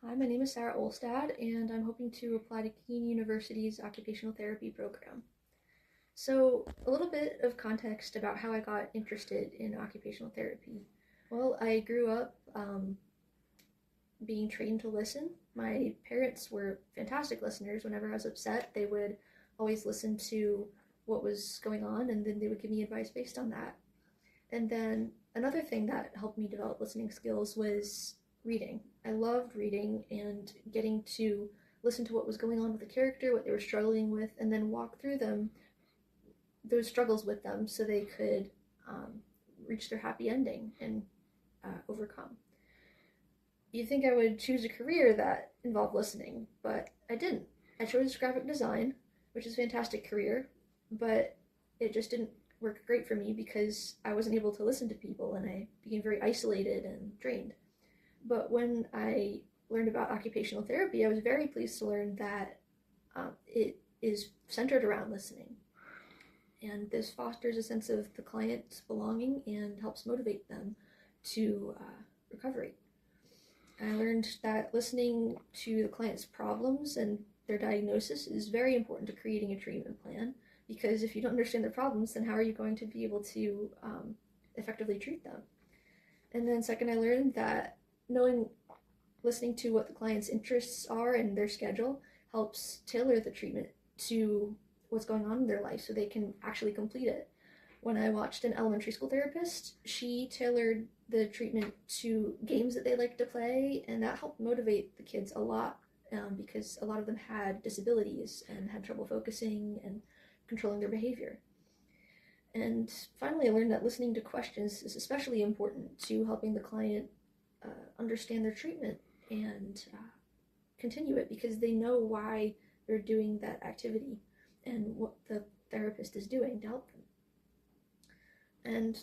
Hi, my name is Sarah Olstad, and I'm hoping to apply to Keene University's occupational therapy program. So, a little bit of context about how I got interested in occupational therapy. Well, I grew up being trained to listen. My parents were fantastic listeners. Whenever I was upset, they would always listen to what was going on, and then they would give me advice based on that. And then another thing that helped me develop listening skills was reading. I loved reading and getting to listen to what was going on with the character, what they were struggling with, and then walk through those struggles with them so they could reach their happy ending and overcome. You'd think I would choose a career that involved listening, but I didn't. I chose graphic design, which is a fantastic career, but it just didn't work great for me because I wasn't able to listen to people and I became very isolated and drained. But when I learned about occupational therapy, I was very pleased to learn that it is centered around listening. And this fosters a sense of the client's belonging and helps motivate them to recovery. I learned that listening to the client's problems and their diagnosis is very important to creating a treatment plan, because if you don't understand their problems, then how are you going to be able to effectively treat them? And then second, I learned that listening to what the client's interests are and their schedule helps tailor the treatment to what's going on in their life so they can actually complete it. When I watched an elementary school therapist, she tailored the treatment to games that they like to play, and that helped motivate the kids a lot because a lot of them had disabilities and had trouble focusing and controlling their behavior. And finally, I learned that listening to questions is especially important to helping the client understand their treatment and continue it, because they know why they're doing that activity and what the therapist is doing to help them. And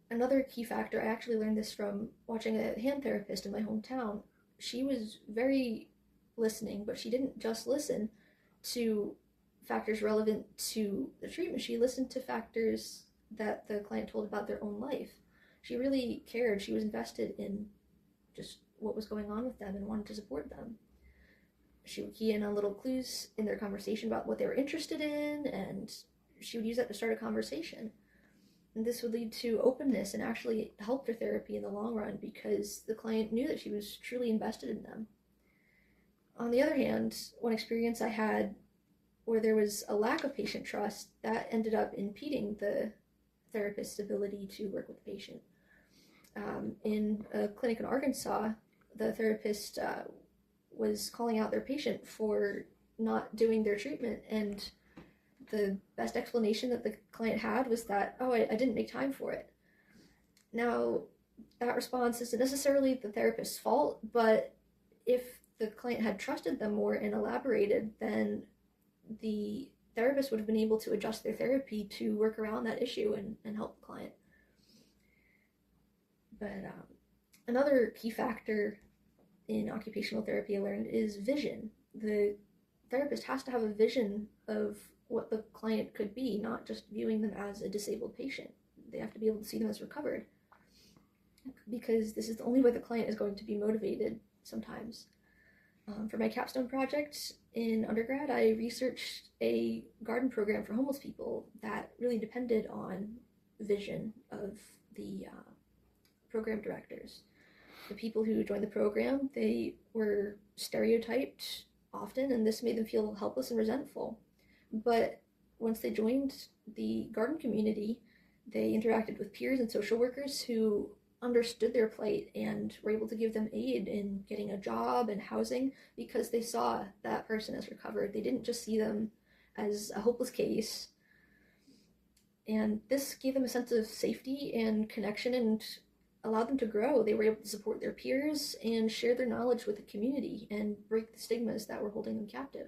another key factor, I actually learned this from watching a hand therapist in my hometown. She was very listening, but she didn't just listen to factors relevant to the treatment. She listened to factors that the client told about their own life. She really cared. She was invested in just what was going on with them and wanted to support them. She would key in on little clues in their conversation about what they were interested in, and she would use that to start a conversation. And this would lead to openness and actually help their therapy in the long run because the client knew that she was truly invested in them. On the other hand, one experience I had where there was a lack of patient trust, that ended up impeding the therapist's ability to work with the patient. In a clinic in Arkansas, the therapist was calling out their patient for not doing their treatment, and the best explanation that the client had was that, oh, I didn't make time for it. Now, that response isn't necessarily the therapist's fault, but if the client had trusted them more and elaborated, then the therapist would have been able to adjust their therapy to work around that issue and help the client. But another key factor in occupational therapy I learned is vision. The therapist has to have a vision of what the client could be, not just viewing them as a disabled patient. They have to be able to see them as recovered, because this is the only way the client is going to be motivated sometimes. For my capstone project in undergrad, I researched a garden program for homeless people that really depended on vision of the program directors. The people who joined the program, they were stereotyped often, and this made them feel helpless and resentful. But once they joined the garden community, they interacted with peers and social workers who understood their plight and were able to give them aid in getting a job and housing because they saw that person as recovered. They didn't just see them as a hopeless case. And this gave them a sense of safety and connection and allowed them to grow. They were able to support their peers and share their knowledge with the community and break the stigmas that were holding them captive.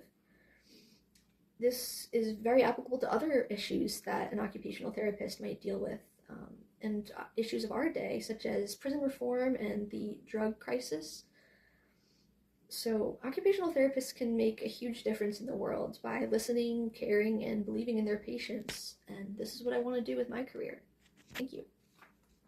This is very applicable to other issues that an occupational therapist might deal with, and issues of our day, such as prison reform and the drug crisis. So occupational therapists can make a huge difference in the world by listening, caring, and believing in their patients. And this is what I want to do with my career. Thank you.